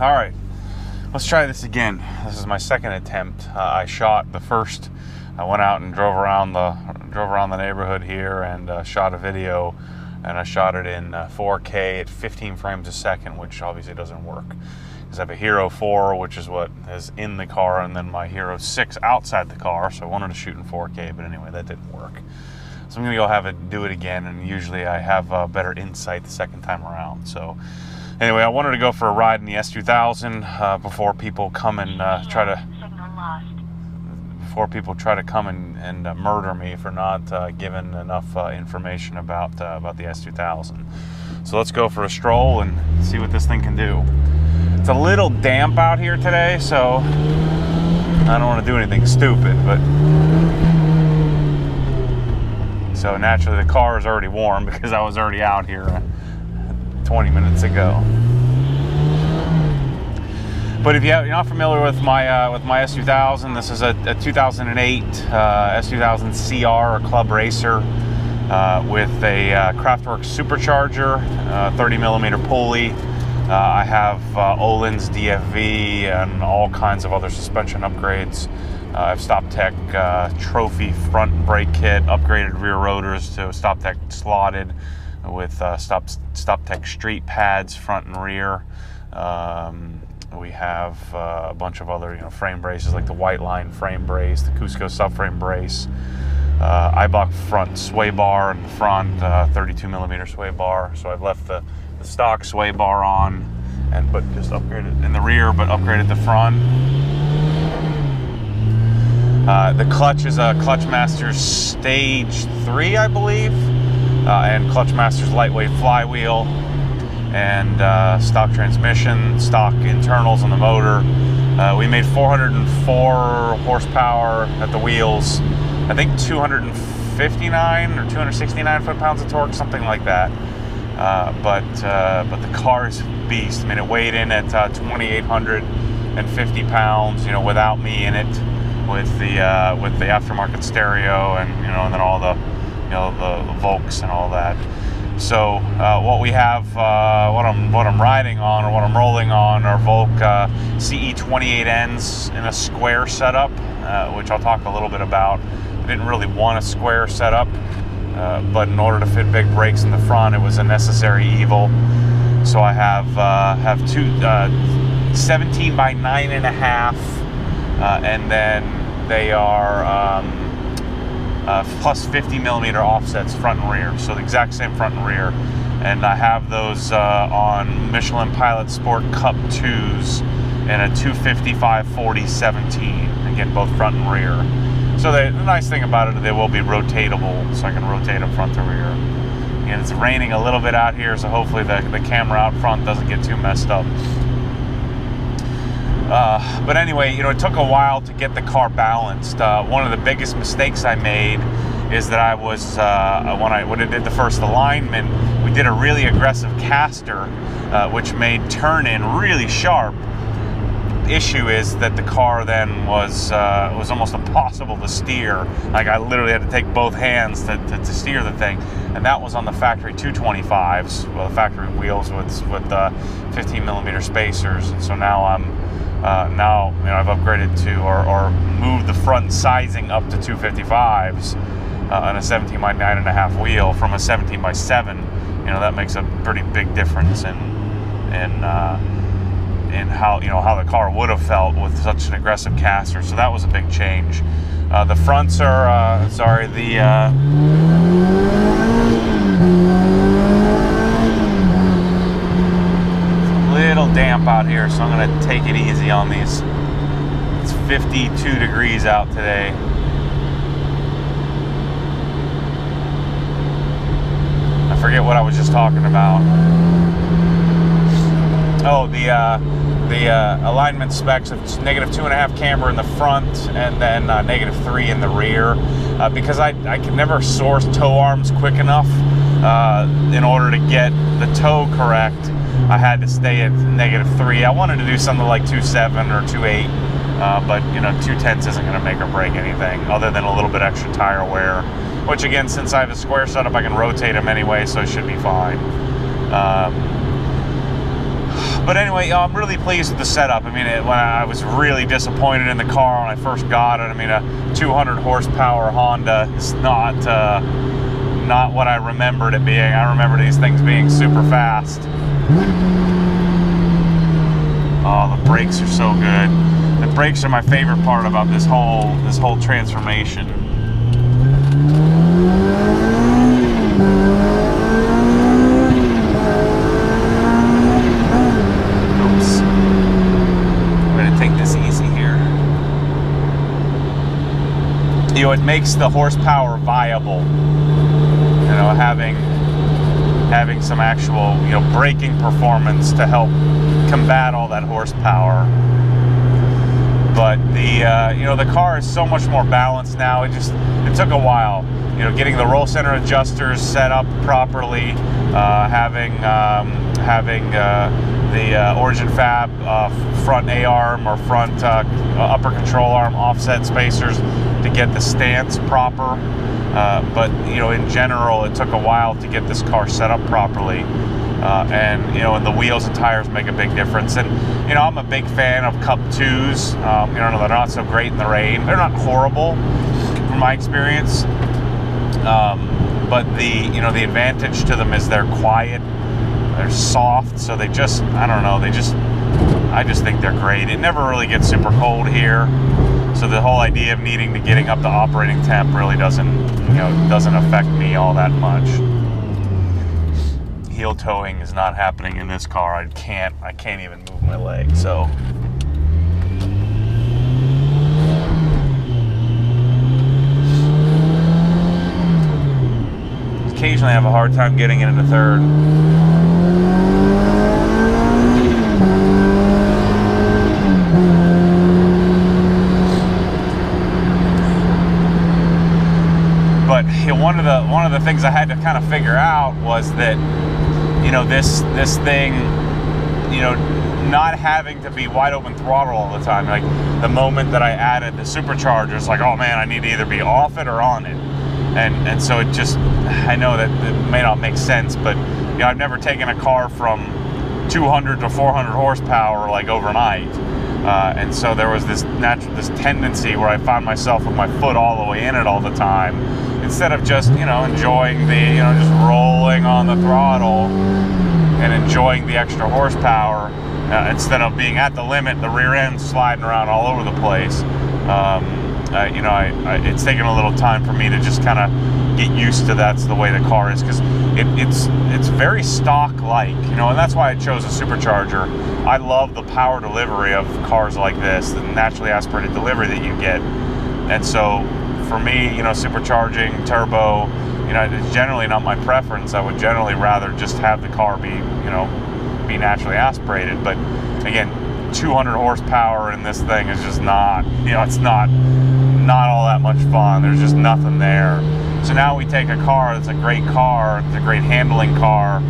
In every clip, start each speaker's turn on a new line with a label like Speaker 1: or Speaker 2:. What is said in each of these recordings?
Speaker 1: All right, let's try this again. This is my second attempt. I shot the first. I went out and drove around the neighborhood here and shot a video, and I shot it in 4K at 15 frames a second, which obviously doesn't work because I have a Hero 4, which is what is in the car, and then my Hero 6 outside the car. So I wanted to shoot in 4K, but anyway, that didn't work. So I'm gonna do it again, and usually I have better insight the second time around. So anyway, I wanted to go for a ride in the S2000 before people come and try to come and murder me for not giving enough information about the S2000. So let's go for a stroll and see what this thing can do. It's a little damp out here today, so I don't want to do anything stupid, but so naturally the car is already warm because I was already out here 20 minutes ago. But if you're not familiar with my S2000, this is a 2008 S2000 CR, or Club Racer, with a Kraftwerk supercharger, 30mm pulley. I have Öhlins DFV and all kinds of other suspension upgrades. I have StopTech trophy front brake kit, upgraded rear rotors to StopTech slotted with StopTech street pads front and rear. We have a bunch of other frame braces like the White Line frame brace, the Cusco subframe brace, Eibach front sway bar in the front, 32mm sway bar. So I've left the stock sway bar on, but just upgraded in the rear, but upgraded the front. The clutch is a Clutchmasters Stage 3, I believe, and Clutchmasters lightweight flywheel, and stock transmission, stock internals on the motor. We made 404 horsepower at the wheels. I think 259 or 269 foot-pounds of torque, something like that. But the car is a beast. I mean, it weighed in at 2,850 pounds. Without me in it, with the aftermarket stereo and and then all the the Volks and all that. So what we have, what I'm riding on, or what I'm rolling on, are Volk CE28Ns in a square setup, which I'll talk a little bit about. I didn't really want a square setup, but in order to fit big brakes in the front, it was a necessary evil. So I have two 17 by 9.5, and then they are plus 50mm offsets front and rear, so the exact same front and rear. And I have those on Michelin Pilot Sport Cup 2s and a 255/40/17, again both front and rear. So the nice thing about it is they will be rotatable, so I can rotate them front to rear. And it's raining a little bit out here, so hopefully the camera out front doesn't get too messed up. But anyway, it took a while to get the car balanced. One of the biggest mistakes I made is that I was, when I did the first alignment, we did a really aggressive caster, which made turn-in really sharp. The issue is that the car then was almost impossible to steer. Like, I literally had to take both hands to steer the thing, and that was on the factory 225s, well, the factory wheels with 15mm spacers. And so now I've upgraded to or moved the front sizing up to 255s on a 17 by 9.5 wheel from a 17 by 7. That makes a pretty big difference in how how the car would have felt with such an aggressive caster. So that was a big change. The fronts are it's a little damp out here, so I'm gonna take it easy on these. It's 52 degrees out today. I forget what I was just talking about. Oh, the alignment specs of -2.5 camber in the front, and then -3 in the rear. Because I could never source tow arms quick enough in order to get the tow correct, I had to stay at -3. I wanted to do something like 2.7 or 2.8, but 2/10 isn't going to make or break anything other than a little bit extra tire wear. Which again, since I have a square setup, I can rotate them anyway, so it should be fine. But anyway, I'm really pleased with the setup. I mean, when I was really disappointed in the car when I first got it. I mean, a 200 horsepower Honda is not what I remembered it being. I remember these things being super fast. Oh, the brakes are so good. The brakes are my favorite part about this whole transformation. Oops. I'm gonna take this easy here. You know, it makes the horsepower viable. You know, having some actual, you know, braking performance to help combat all that horsepower. But the you know, the car is so much more balanced now. It took a while, you know, getting the roll center adjusters set up properly, having the Origin Fab front A-arm or front upper control arm offset spacers to get the stance proper. But you know, in general, it took a while to get this car set up properly. And you know, and the wheels and tires make a big difference. And you know, I'm a big fan of Cup 2s. You know, they're not so great in the rain. They're not horrible from my experience. But you know, the advantage to them is they're quiet, they're soft, so they just, I don't know, I just think they're great. It never really gets super cold here, so the whole idea of needing to getting up to operating temp really doesn't affect me all that much. Heel towing is not happening in this car. I can't even move my leg, so. Occasionally I have a hard time getting it into third. But you know, one of the things I had to kind of figure out was that, you know, this thing, you know, not having to be wide open throttle all the time. Like the moment that I added the supercharger, it's like, oh man, I need to either be off it or on it. And so it just, I know that it may not make sense, but you know, I've never taken a car from 200 to 400 horsepower like overnight. And so there was this tendency where I found myself with my foot all the way in it all the time, instead of just, you know, enjoying the, you know, just rolling on the throttle and enjoying the extra horsepower, instead of being at the limit, the rear end sliding around all over the place. You know, it's taken a little time for me to just kind of get used to that's the way the car is, because it's very stock-like, you know, and that's why I chose a supercharger. I love the power delivery of cars like this, the naturally aspirated delivery that you get. And so for me, you know, supercharging, turbo, you know, it's generally not my preference. I would generally rather just have the car be, you know, be naturally aspirated. But again, 200 horsepower in this thing is just not, you know, it's not all that much fun. There's just nothing there. So now we take a car that's a great car, it's a great handling car,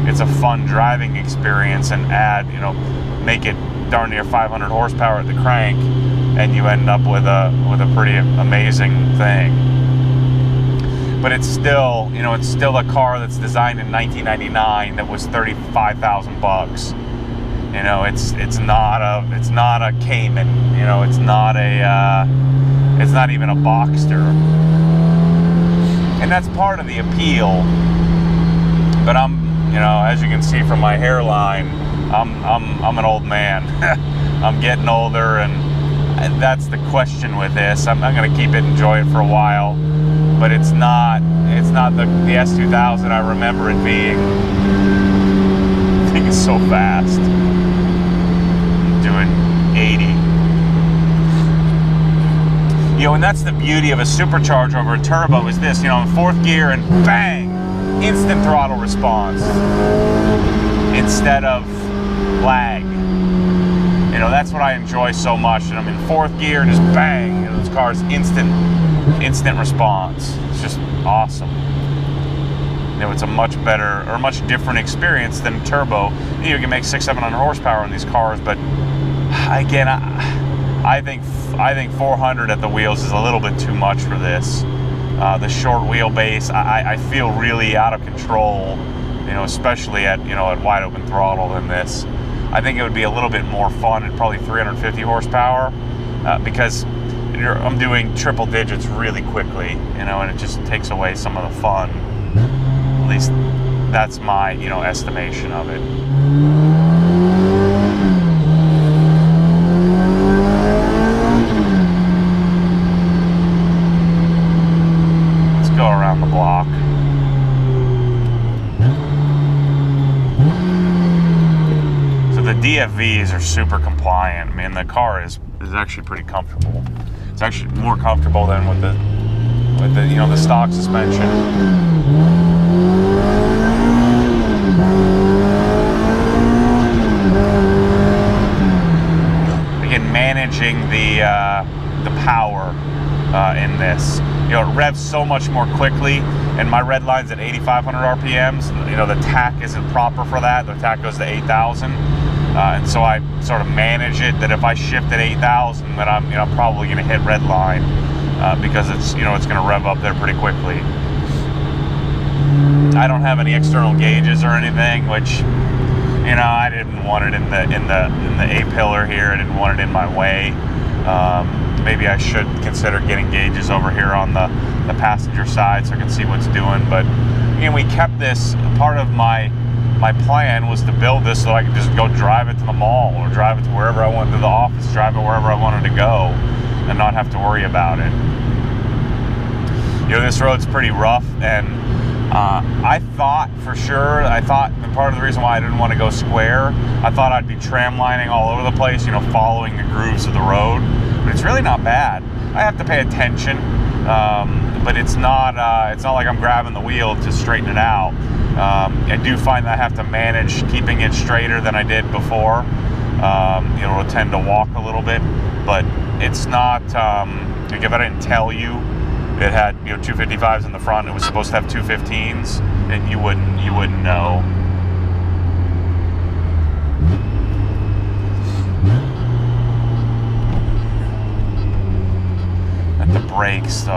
Speaker 1: it's a fun driving experience, and add, you know, make it darn near 500 horsepower at the crank, and you end up with a pretty amazing thing. But it's still, you know, it's still a car that's designed in 1999 that was $35,000. You know, it's not a Cayman. You know, it's not even a Boxster. And that's part of the appeal. But you know, as you can see from my hairline, I'm an old man. I'm getting older, and that's the question with this. I'm going to keep it, enjoy it for a while, but it's not the S2000 I remember it being. I think it's so fast. Doing 80. You know, and that's the beauty of a supercharger over a turbo is this, you know, in fourth gear and bang, instant throttle response instead of lag. You know, that's what I enjoy so much. And I'm in fourth gear and just bang, you know, this car's instant response. It's just awesome. You know, it's a much better or much different experience than turbo. You know, you can make 600-700 horsepower in these cars, but again, I think 400 at the wheels is a little bit too much for this. The short wheelbase, I feel really out of control, you know, especially at, you know, at wide open throttle in this. I think it would be a little bit more fun at probably 350 horsepower because I'm doing triple digits really quickly, you know, and it just takes away some of the fun. At least that's my, you know, estimation of it. Let's go around the block. So the DFVs are super compliant. I mean, the car is actually pretty comfortable. It's actually more comfortable than with the you know, the stock suspension. Again, managing the power in this, you know, it revs so much more quickly, and my red line's at 8,500 RPMs. You know, the tach isn't proper for that. The tach goes to 8,000. And so I sort of manage it that if I shift at 8,000, that I'm, you know, probably going to hit red line because it's, you know, it's going to rev up there pretty quickly. I don't have any external gauges or anything, which, you know, I didn't want it in the A-pillar here. I didn't want it in my way. Maybe I should consider getting gauges over here on the passenger side so I can see what's doing. But again, we kept this part of my plan was to build this so I could just go drive it to the mall or drive it to wherever I wanted, to the office, drive it wherever I wanted to go and not have to worry about it. You know, this road's pretty rough, and I thought for sure, and part of the reason why I didn't want to go square, I thought I'd be tram lining all over the place, you know, following the grooves of the road, but it's really not bad. I have to pay attention, but it's not like I'm grabbing the wheel to straighten it out. I do find that I have to manage keeping it straighter than I did before. You know, it'll tend to walk a little bit, but it's not, like if I didn't tell you it had, you know, 255s in the front, it was supposed to have 215s, and you wouldn't know. And the brakes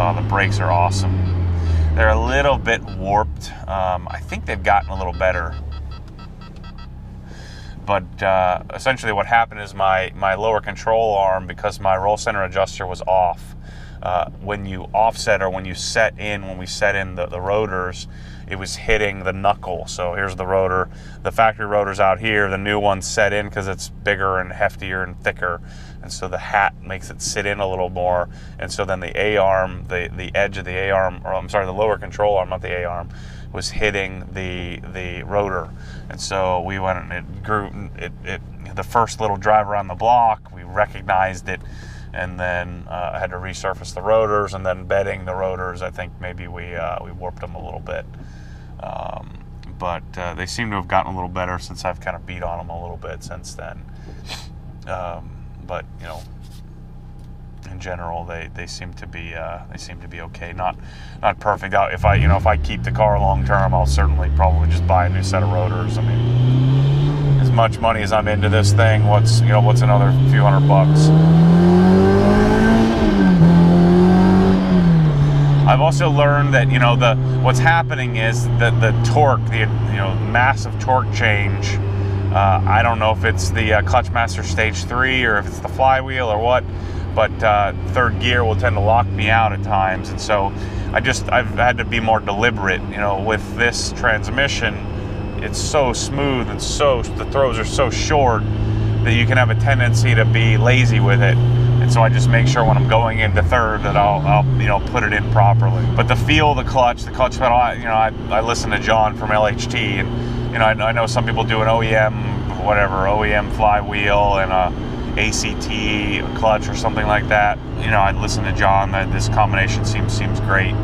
Speaker 1: are awesome. They're a little bit warped. I think they've gotten a little better. But essentially what happened is my lower control arm, because my roll center adjuster was off, when you offset or when we set in the rotors, it was hitting the knuckle. So here's the rotor. The factory rotor's out here. The new one's set in because it's bigger and heftier and thicker. And so the hat makes it sit in a little more. And so then the A-arm, the edge of the A-arm, or I'm sorry, the lower control arm, not the A-arm, was hitting the rotor. And so we went and it grew, the first little drive around the block, we recognized it, and then I had to resurface the rotors, and then bedding the rotors, I think maybe we warped them a little bit. But they seem to have gotten a little better since I've kind of beat on them a little bit since then. But you know, in general, they seem to be okay. Not perfect. If I keep the car long term, I'll certainly probably just buy a new set of rotors. I mean, as much money as I'm into this thing, what's another few $100? I've also learned that, you know, what's happening is that the torque, the massive torque change. I don't know if it's the Clutchmaster Stage 3 or if it's the flywheel or what, but third gear will tend to lock me out at times, and so I've had to be more deliberate. You know, with this transmission, it's so smooth and the throws are so short that you can have a tendency to be lazy with it. And so I just make sure when I'm going into third that I'll put it in properly. But the feel of the clutch pedal, I listen to John from LHT, and I know some people do an OEM flywheel and a ACT clutch or something like that. I'd listen to John. That this combination seems great.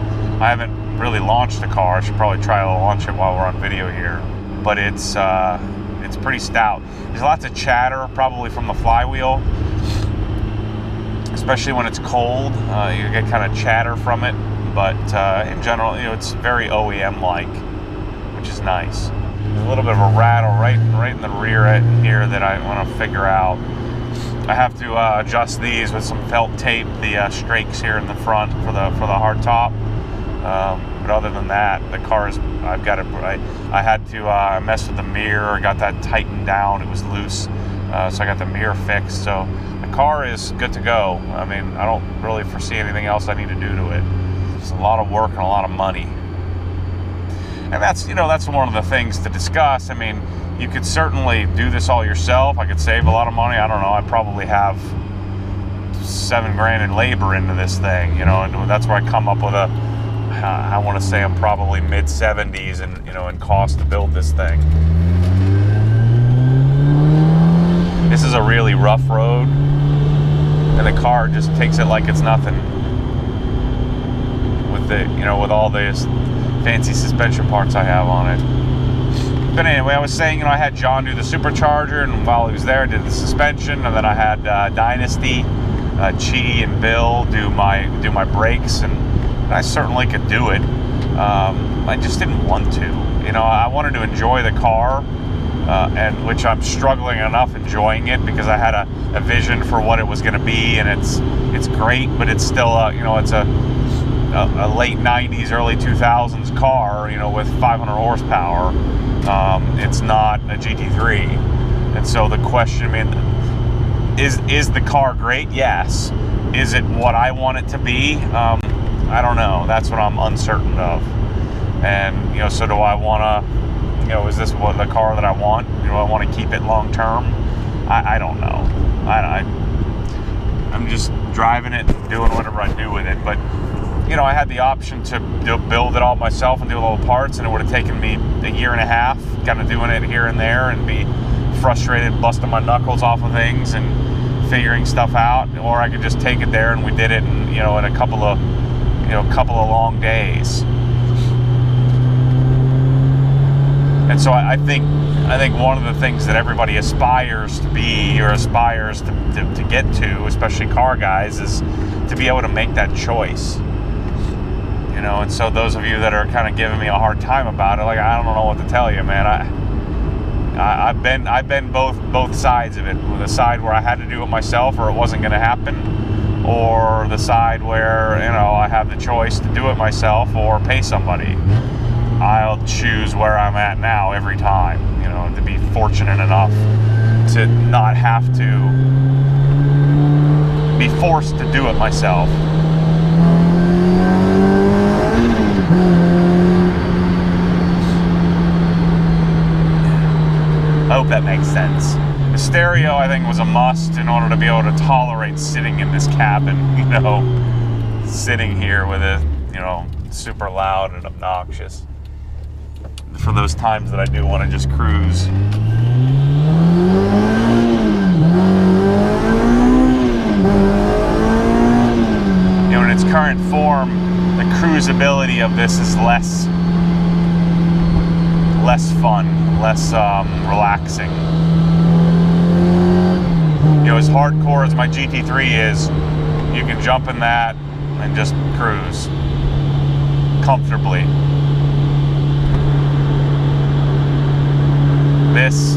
Speaker 1: I haven't really launched the car. I should probably try to launch it while we're on video here. But it's pretty stout. There's lots of chatter probably from the flywheel, especially when it's cold. You get kind of chatter from it, but in general, it's very OEM-like, which is nice. There's a little bit of a rattle right in the rear end here that I want to figure out. I have to adjust these with some felt tape, the strakes here in the front for the hard top. but other than that, the car is, I've got it, I had to mess with the mirror. I got that tightened down, it was loose, so I got the mirror fixed. So the car is good to go. I mean, I don't really foresee anything else I need to do to it. It's a lot of work and a lot of money. And that's, you know, that's one of the things to discuss. I mean, you could certainly do this all yourself. I could save a lot of money. I don't know, I probably have $7 grand in labor into this thing, you know, and that's where I come up with a, I want to say I'm probably mid-70s and, you know, in cost to build this thing. This is a really rough road, and the car just takes it like it's nothing. With the, you know, with all these fancy suspension parts I have on it. But anyway, I was saying, you know, I had John do the supercharger, and while he was there, I did the suspension, and then I had Dynasty, Chi and Bill do my brakes, and I certainly could do it. I just didn't want to. You know, I wanted to enjoy the car, and which I'm struggling enough enjoying it because I had a vision for what it was going to be, and it's great, but it's still you know, it's a late 90s, early 2000s car, you know, with 500 horsepower. It's not a GT3, and so the question, I mean, is the car great? Yes. Is it what I want it to be? I don't know. That's what I'm uncertain of. And, you know, so do I want to, you know, is this what the car that I want? Do I want to keep it long term? I don't know. I'm just driving it and doing whatever I do with it. But, you know, I had the option to build it all myself and do all the parts, and it would have taken me a year and a half kind of doing it here and there and be frustrated, busting my knuckles off of things and figuring stuff out, or I could just take it there and we did it in, you know, in a couple of long days. And so I think one of the things that everybody aspires to be, or aspires to get to, especially car guys, is to be able to make that choice. You know, and so those of you that are kind of giving me a hard time about it, like, I don't know what to tell you, man. I've been both sides of it. The side where I had to do it myself, or it wasn't going to happen, or the side where, you know, I have the choice to do it myself or pay somebody. I'll choose where I'm at now every time. You know, to be fortunate enough to not have to be forced to do it myself. I hope that makes sense. The stereo, I think, was a must in order to be able to tolerate sitting in this cabin, you know, sitting here with it, you know, super loud and obnoxious. For those times that I do want to just cruise. You know, in its current form, the cruisability of this is less fun, less relaxing. You know, as hardcore as my GT3 is, you can jump in that and just cruise comfortably. This,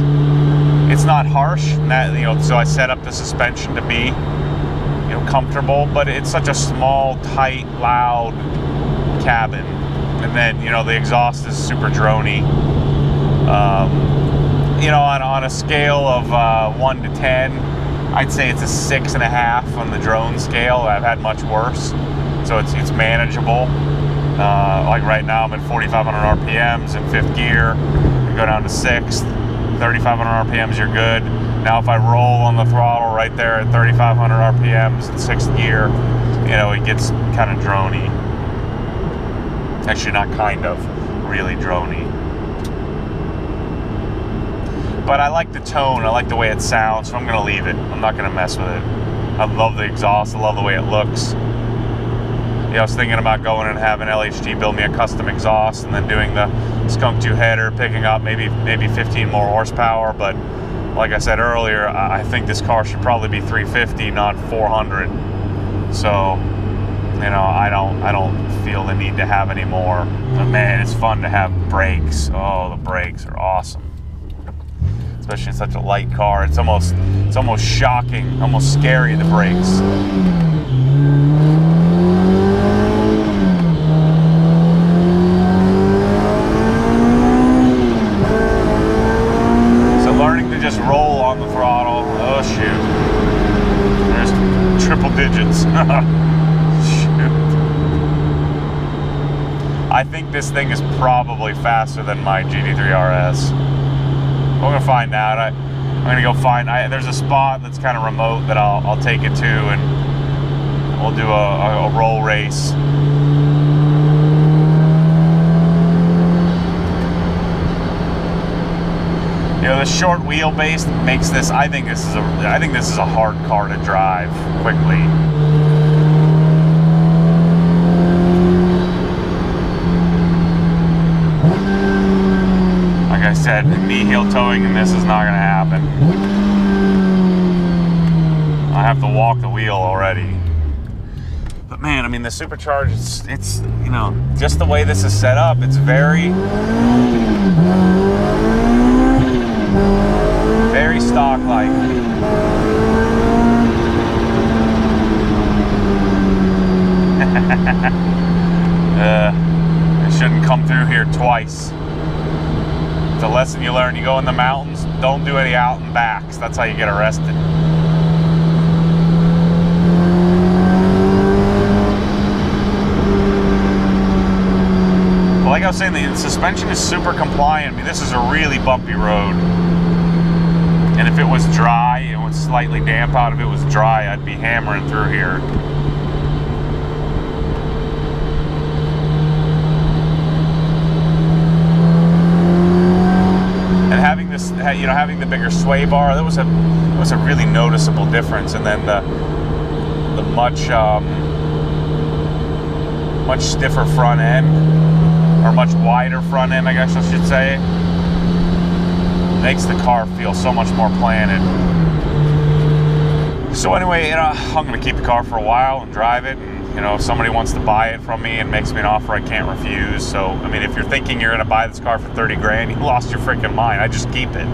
Speaker 1: it's not harsh, you know, so I set up the suspension to be, you know, comfortable, but it's such a small, tight, loud cabin. And then, you know, the exhaust is super droney. You know, on a scale of 1 to 10, I'd say it's a 6.5 on the drone scale. I've had much worse, so it's manageable. Like right now, I'm at 4,500 RPMs in 5th gear. You go down to 6th, 3,500 RPMs, you're good. Now, if I roll on the throttle right there at 3,500 RPMs in 6th gear, you know, it gets kind of droney. Actually, not kind of, really droney. But I like the tone, I like the way it sounds, so I'm going to leave it. I'm not going to mess with it. I love the exhaust, I love the way it looks. Yeah, I was thinking about going and having LHG build me a custom exhaust and then doing the Skunk 2 header, picking up maybe 15 more horsepower, but like I said earlier, I think this car should probably be 350, not 400. So, you know, I don't feel the need to have any more. But man, it's fun to have brakes. Oh, the brakes are awesome. Especially in such a light car. It's almost shocking, almost scary, the brakes. think this thing is probably faster than my GT3 RS. We're gonna find out. I'm gonna go find. There's a spot that's kind of remote that I'll take it to, and we'll do a roll race. You know, the short wheelbase makes this. I think this is a hard car to drive quickly. Like I said, knee heel towing in this is not going to happen. I have to walk the wheel already. But man, I mean, the supercharged, it's you know, just the way this is set up, it's very stock-like. I shouldn't come through here twice. It's a lesson you learn. You go in the mountains, don't do any out and backs. That's how you get arrested. Well, like I was saying, the suspension is super compliant. I mean, this is a really bumpy road. And if it was dry, it was slightly damp out. If it was dry, I'd be hammering through here. And having this, you know, having the bigger sway bar, that was a really noticeable difference. And then the much stiffer front end, or much wider front end, I guess I should say, makes the car feel so much more planted. So anyway, you know, I'm gonna keep the car for a while and drive it, and you know, if somebody wants to buy it from me and makes me an offer I can't refuse. So I mean, if you're thinking you're gonna buy this car for 30 grand, you lost your freaking mind. I just keep it.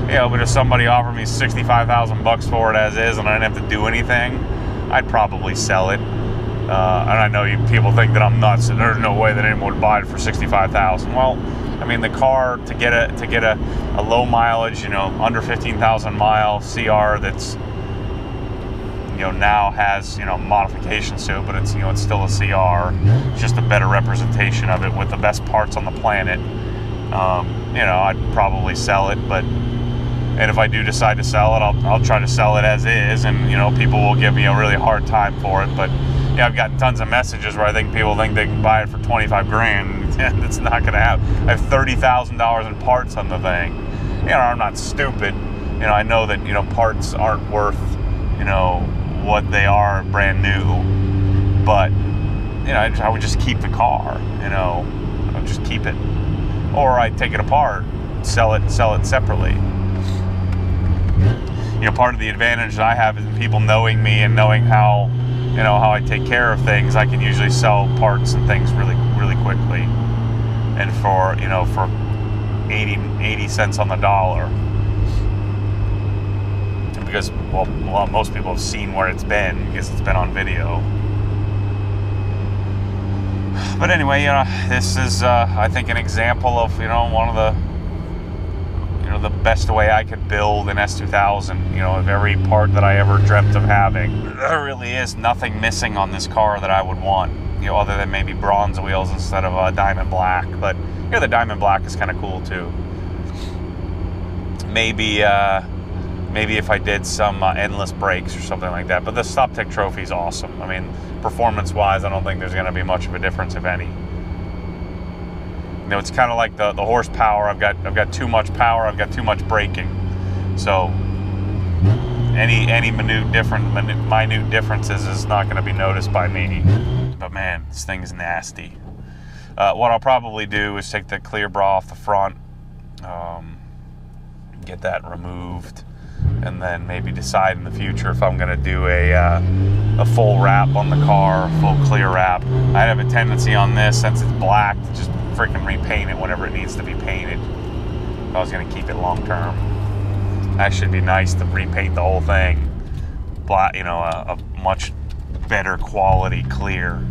Speaker 1: You know, but if somebody offered me 65,000 bucks for it as is and I didn't have to do anything, I'd probably sell it. And I know people think that I'm nuts and there's no way that anyone would buy it for 65,000. Well, I mean, the car, to get a low mileage, you know, under 15,000 mile CR that's, you know, now has, you know, modifications to it, but it's, you know, it's still a CR. It's just a better representation of it with the best parts on the planet. You know, I'd probably sell it, and if I do decide to sell it, I'll try to sell it as is, and you know, people will give me a really hard time for it. But yeah, I've gotten tons of messages where I think people think they can buy it for 25 grand. And it's not going to happen. I have $30,000 in parts on the thing. You know, I'm not stupid. You know, I know that, you know, parts aren't worth, you know, what they are brand new. But, you know, I would just keep the car. You know, I would just keep it, or I'd take it apart, sell it separately. You know, part of the advantage that I have is people knowing me and knowing how, you know, how I take care of things. I can usually sell parts and things really quickly, and for, you know, for 80 cents on the dollar, because, well, most people have seen where it's been because it's been on video. But anyway, you know, this is I think an example of, you know, one of the, you know, the best way I could build an S2000, you know, of every part that I ever dreamt of having. There really is nothing missing on this car that I would want, you know, other than maybe bronze wheels instead of diamond black. But, you know, the diamond black is kind of cool too. Maybe if I did some endless brakes or something like that. But the Stop Tech Trophy is awesome. I mean, performance-wise, I don't think there's going to be much of a difference, if any. You know, it's kind of like the horsepower. I've got too much power. I've got too much braking. So any minute differences is not going to be noticed by me. But man, this thing is nasty. What I'll probably do is take the clear bra off the front, get that removed, and then maybe decide in the future if I'm going to do a full wrap on the car, full clear wrap. I have a tendency on this, since it's black, to just freaking repaint it whenever it needs to be painted. If I was going to keep it long term, actually, it'd be nice to repaint the whole thing black, you know, a much better quality clear.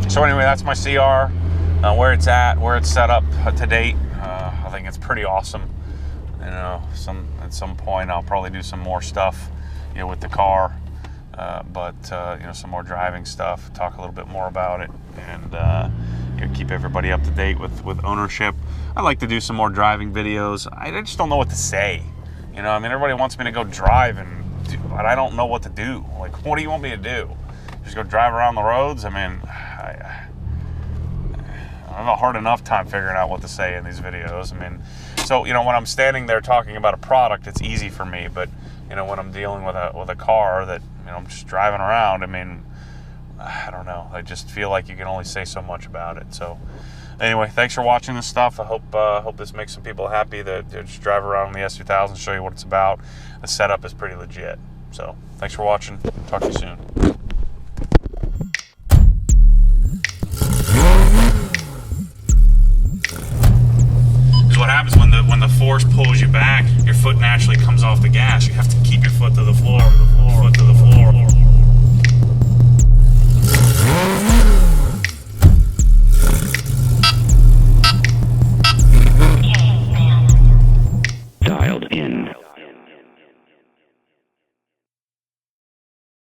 Speaker 1: So anyway, that's my CR, where it's at, where it's set up to date. I think it's pretty awesome. You know, at some point I'll probably do some more stuff, you know, with the car. but you know, some more driving stuff, talk a little bit more about it, and you know, keep everybody up to date with ownership. I like to do some more driving videos. I just don't know what to say. You know, I mean, everybody wants me to go drive, but I don't know what to do. Like, what do you want me to do? Just go drive around the roads? I mean, I have a hard enough time figuring out what to say in these videos. I mean, so, you know, when I'm standing there talking about a product, it's easy for me. But, you know, when I'm dealing with a car that, you know, I'm just driving around, I mean, I don't know. I just feel like you can only say so much about it. So, anyway, thanks for watching this stuff. I hope this makes some people happy that just drive around in the S2000, show you what it's about. The setup is pretty legit. So, thanks for watching. Talk to you soon. What happens when the force pulls you back, your foot naturally comes off the gas. You have to keep your foot to the floor, foot to the floor.